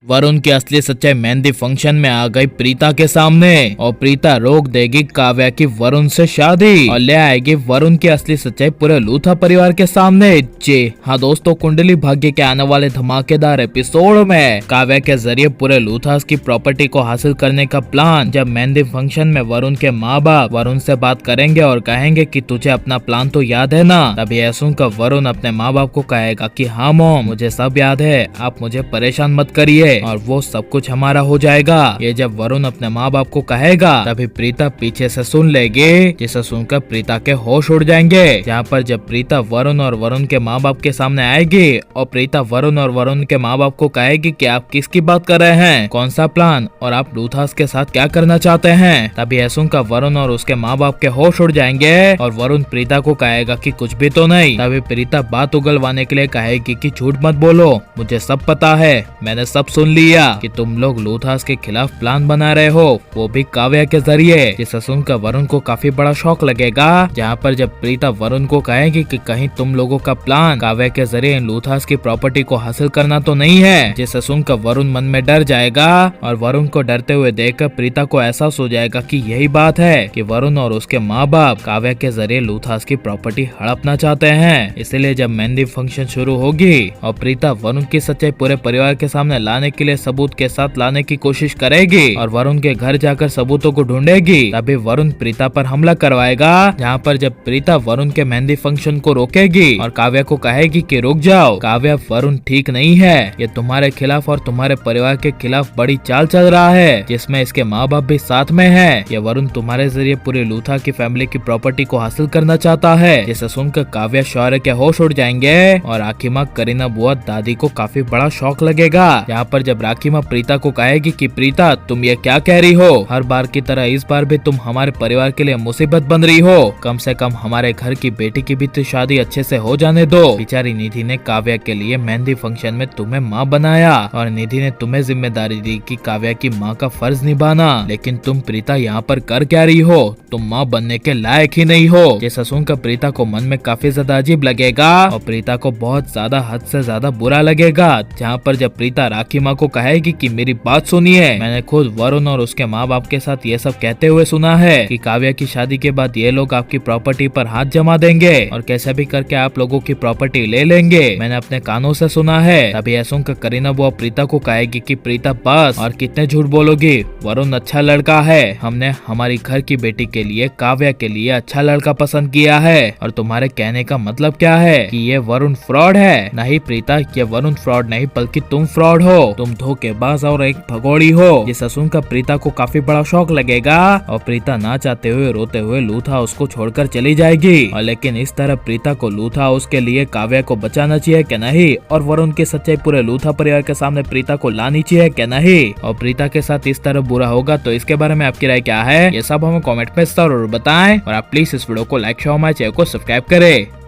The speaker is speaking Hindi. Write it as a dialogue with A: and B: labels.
A: वरुण की असली सच्चाई मेहंदी फंक्शन में आ गई प्रीता के सामने और प्रीता रोक देगी काव्या की वरुण से शादी और ले आएगी वरुण की असली सच्चाई पूरे लूथा परिवार के सामने। जी हाँ दोस्तों, कुंडली भाग्य के आने वाले धमाकेदार एपिसोड में काव्या के जरिए पूरे लूथास की प्रॉपर्टी को हासिल करने का प्लान। जब मेहंदी फंक्शन में वरुण के माँ बाप वरुण से बात करेंगे और कहेंगे कि तुझे अपना प्लान तो याद है ना, तभी यह सुनकर वरुण अपने माँ बाप को कहेगा कि हाँ मॉम, मुझे सब याद है, आप मुझे परेशान मत करिए और वो सब कुछ हमारा हो जाएगा। ये जब वरुण अपने माँ बाप को कहेगा तभी प्रीता पीछे से सुन लेगी, जिसे सुनकर प्रीता के होश उड़ जाएंगे। यहाँ पर जब प्रीता वरुण और वरुण के माँ बाप के सामने आएगी और प्रीता वरुण और वरुण के माँ बाप को कहेगी कि आप किसकी बात कर रहे हैं, कौन सा प्लान और आप लूथास के साथ क्या करना चाहते हैं, तभी यह सुनकर वरुण और उसके माँ बाप के होश उड़ जाएंगे और वरुण प्रीता को कहेगा कि कुछ भी तो नहीं। तभी प्रीता बात उगलवाने के लिए कहेगी कि झूठ मत बोलो, मुझे सब पता है, मैंने सब सुन लिया कि तुम लोग लूथास के खिलाफ प्लान बना रहे हो, वो भी काव्या के जरिए। जिसे सुनकर वरुण को काफी बड़ा शौक लगेगा। जहाँ पर जब प्रीता वरुण को कहेगी कि कहीं तुम लोगों का प्लान काव्या के जरिए लूथास की प्रॉपर्टी को हासिल करना तो नहीं है। जिसे सुनकर वरुण मन में डर जाएगा और वरुण को डरते हुए देखकर प्रीता को एहसास हो जाएगा कि यही बात है कि वरुण और उसके माँ बाप काव्या के जरिए लूथास की प्रॉपर्टी हड़पना चाहते हैं। इसलिए जब मेहंदी फंक्शन शुरू होगी और प्रीता वरुण की सच्चाई पूरे परिवार के सामने लाने के लिए सबूत के साथ लाने की कोशिश करेगी और वरुण के घर जाकर सबूतों को ढूंढेगी, तभी वरुण प्रीता पर हमला करवाएगा। जहाँ पर जब प्रीता वरुण के मेहंदी फंक्शन को रोकेगी और काव्या को कहेगी कि रुक जाओ काव्या, वरुण ठीक नहीं है, ये तुम्हारे खिलाफ और तुम्हारे परिवार के खिलाफ बड़ी चाल चल रहा है, जिसमें इसके माँ बाप भी साथ में है। ये वरुण तुम्हारे जरिए पूरी लूथा की फैमिली की प्रॉपर्टी को हासिल करना चाहता है। जिसे सुनकर काव्या शौर्य के होश उड़ जाएंगे और राखी माँ करीना बुआ दादी को काफी बड़ा शौक लगेगा। यहाँ पर जब राखी माँ प्रीता को कहेगी कि प्रीता तुम ये क्या कह रही हो, हर बार की तरह इस बार भी तुम हमारे परिवार के लिए मुसीबत बन रही हो, कम से कम हमारे घर की बेटी की भी तो शादी अच्छे से हो जाने दो। बेचारी निधि ने काव्या के लिए मेहंदी फंक्शन में तुम्हें माँ बनाया और निधि ने तुम्हें जिम्मेदारी दी कि काव्या की माँ का फर्ज निभाना, लेकिन तुम प्रीता यहाँ पर कर क्या रही हो, तुम माँ बनने के लायक ही नहीं हो। जैसा सुनकर प्रीता को मन में काफी ज्यादा अजीब लगेगा और प्रीता को बहुत ज्यादा हद से ज्यादा बुरा लगेगा। जहाँ पर जब प्रीता राखी माँ को कहेगी कि मेरी बात सुनिए, मैंने खुद वरुण और उसके माँ बाप के साथ ये सब कहते हुए सुना है कि काव्या की शादी के बाद ये लोग आपकी प्रॉपर्टी पर हाथ जमा देंगे और कैसे भी करके आप लोगों की प्रॉपर्टी ले लेंगे, मैंने अपने कानों से सुना है। तभी ऐसा सुनकर करीना बुआ प्रीता को कहेगी कि प्रीता बस, और कितने झूठ बोलोगी, वरुण अच्छा लड़का है, हमने हमारी घर की बेटी के लिए काव्या के लिए अच्छा लड़का पसंद किया है और तुम्हारे कहने का मतलब क्या है कि ये वरुण फ्रॉड है। नहीं प्रीता, ये वरुण फ्रॉड नहीं बल्कि तुम फ्रॉड हो, तुम धोखेबाज और एक भगोड़ी हो। जिसे सुनकर प्रीता को काफी बड़ा शौक लगेगा और प्रीता ना चाहते हुए रोते हुए लूथा उसको छोड़कर चली जाएगी। और लेकिन इस तरह प्रीता को लूथा उसके लिए काव्या को बचाना चाहिए क्या नहीं, और वरुण की सच्चाई पूरे लूथा परिवार के सामने प्रीता को लानी चाहिए क्या नहीं, और प्रीता के साथ इस तरह बुरा होगा तो इसके बारे में आपकी राय क्या है, ये सब हमें कमेंट में जरूर बताएं और आप प्लीज इस वीडियो को लाइक शेयर हमारे चैनल को सब्सक्राइब करें।